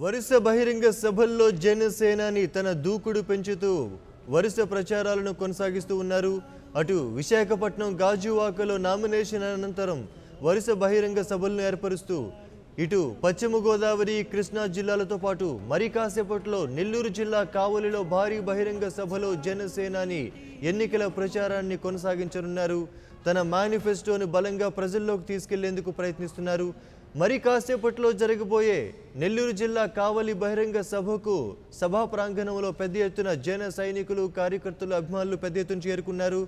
వరుస బహిరంగ సభల్లో జనసేనాని తన దూకుడు పెంచుతూ వరుస ప్రచారాలను కొనసాగిస్తూ ఉన్నారు. అటు విశాఖపట్నం గాజువాకలో నామినేషన్ అనంతరం వరుస బహిరంగ సభలను ఏర్పరుస్తూ ఇటు పశ్చిమ గోదావరి కృష్ణా జిల్లాలతో పాటు మరి కాసేపట్లో నెల్లూరు జిల్లా కావలిలో భారీ బహిరంగ సభలో జనసేనాని ఎన్నికల ప్రచారాన్ని కొనసాగించనున్నారు. తన మేనిఫెస్టోను బలంగా ప్రజల్లోకి తీసుకెళ్లేందుకు ప్రయత్నిస్తున్నారు. మరి కాసేపట్లో జరగబోయే నెల్లూరు జిల్లా కావలి బహిరంగ సభకు సభా ప్రాంగణంలో పెద్ద ఎత్తున జన సైనికులు, కార్యకర్తలు, అభిమానులు పెద్ద ఎత్తున చేరుకున్నారు.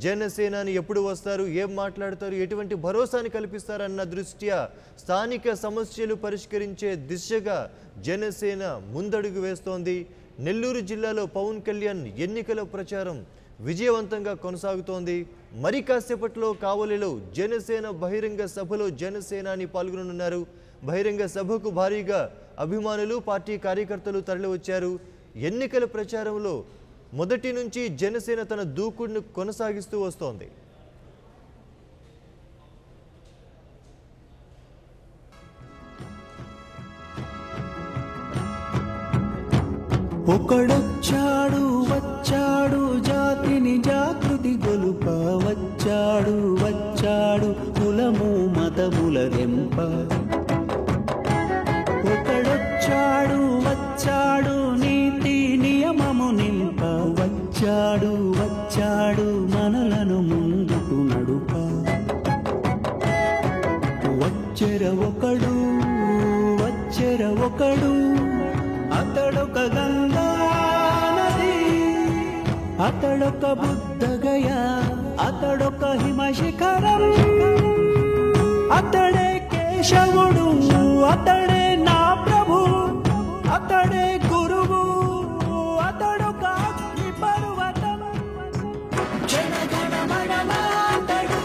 జనసేనాని ఎప్పుడు వస్తారు, ఏం మాట్లాడతారు, ఎటువంటి భరోసాని కల్పిస్తారన్న దృష్ట్యా స్థానిక సమస్యలు పరిష్కరించే దిశగా జనసేన ముందడుగు వేస్తోంది. నెల్లూరు జిల్లాలో పవన్ కళ్యాణ్ ఎన్నికల ప్రచారం విజయవంతంగా కొనసాగుతోంది. మరి కాసేపట్లో కావలిలో జనసేన బహిరంగ సభలో జనసేనాని పాల్గొననున్నారు. బహిరంగ సభకు భారీగా అభిమానులు, పార్టీ కార్యకర్తలు తరలివచ్చారు. ఎన్నికల ప్రచారంలో మొదటి నుంచి జనసేన తన దూకుడును కొనసాగిస్తూ వస్తోంది. ఒకడొచ్చాడు వచ్చాడు జాతిని జాగృతి గొలుప వచ్చాడు వచ్చాడు కులము మతముల దెంప. ఒకడొచ్చాడు వచ్చాడు నీతి నియమము నింప వచ్చాడు వచ్చాడు మనలను ముందుకు నడుప. వచ్చెర ఒకడు అతడొక గంగా నది, అతడొక బుద్ధగయ, అతడొక హిమశిఖరం, అతడే కేశవుడు, అతడే నా ప్రభు, అతడే గురువు, అతడొక అగ్ని పర్వతం. జనగణమనమాతడు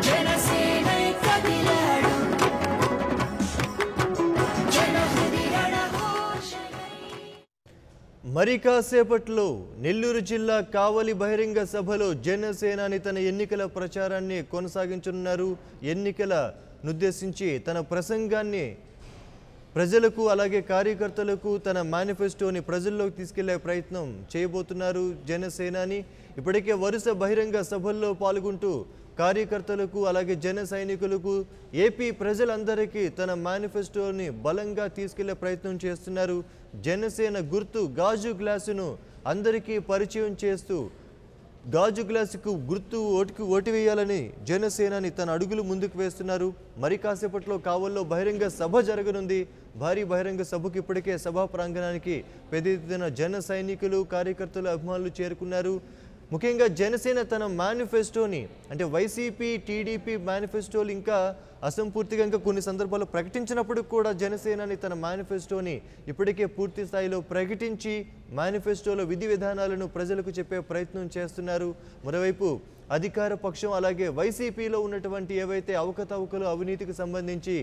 జనసేనై కదిలాడు. మరి కాసేపట్లో నెల్లూరు జిల్లా కావలి బహిరంగ సభలో జనసేనాని తన ఎన్నికల ప్రచారాన్ని కొనసాగించనున్నారు. ఎన్నికలనుద్దేశించి తన ప్రసంగాన్ని ప్రజలకు అలాగే కార్యకర్తలకు తన మేనిఫెస్టోని ప్రజల్లోకి తీసుకెళ్లే ప్రయత్నం చేయబోతున్నారు జనసేనాని. ఇప్పటికే వరుస బహిరంగ సభల్లో పాల్గొంటూ కార్యకర్తలకు అలాగే జన సైనికులకు, ఏపీ ప్రజలందరికీ తన మేనిఫెస్టోని బలంగా తీసుకెళ్లే ప్రయత్నం చేస్తున్నారు. జనసేన గుర్తు గాజు గ్లాసును అందరికీ పరిచయం చేస్తూ గాజు గ్లాసుకు గుర్తు ఓటు వేయాలని జనసేనాని తన అడుగులు ముందుకు వేస్తున్నారు. మరి కాసేపట్లో కావల్లో బహిరంగ సభ జరగనుంది. భారీ బహిరంగ సభకు ఇప్పటికే సభా ప్రాంగణానికి పెద్ద ఎత్తున జన సైనికులు, కార్యకర్తలు, అభిమానులు చేరుకున్నారు. ముఖ్యంగా జనసేన తన మేనిఫెస్టోని అంటే వైసీపీ, టీడీపీ మేనిఫెస్టోలు ఇంకా అసంపూర్తిగా ఇంకా కొన్ని సందర్భాల్లో ప్రకటించినప్పుడు కూడా జనసేనని తన మేనిఫెస్టోని ఇప్పటికే పూర్తి స్థాయిలో ప్రకటించి మేనిఫెస్టోలో విధి విధానాలను ప్రజలకు చెప్పే ప్రయత్నం చేస్తున్నారు. మరోవైపు అధికార పక్షం అలాగే వైసీపీలో ఉన్నటువంటి ఏవైతే అవకతవకలు, అవినీతికి సంబంధించి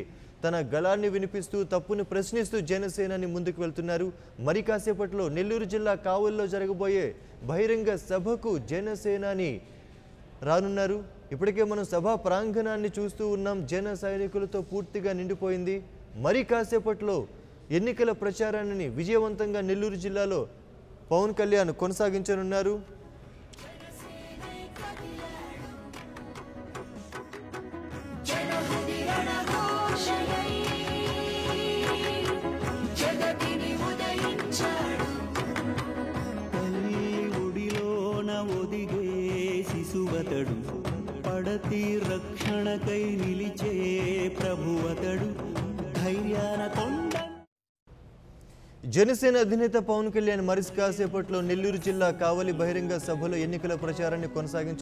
తన గళాన్ని వినిపిస్తూ తప్పును ప్రశ్నిస్తూ జనసేనని ముందుకు వెళ్తున్నారు. మరి కాసేపట్లో నెల్లూరు జిల్లా కావల్లో జరగబోయే బహిరంగ సభకు జనసేనాని రానున్నారు. ఇప్పటికే మనం సభా ప్రాంగణాన్ని చూస్తూ ఉన్నాం. జన సైనికులతో పూర్తిగా నిండిపోయింది. మరి కాసేపట్లో ఎన్నికల ప్రచారాన్ని విజయవంతంగా నెల్లూరు జిల్లాలో పవన్ కళ్యాణ్ కొనసాగించనున్నారు. శిశువతడు పడతి రక్షణకై నిలిచే ప్రభువతడు ధైర్యాన కొండ. జనసేన అధినేత పవన్ కళ్యాణ్ మరి కాసేపట్లో నెల్లూరు జిల్లా కావలి బహిరంగ సభలో ఎన్నికల ప్రచారాన్ని కొనసాగించారు.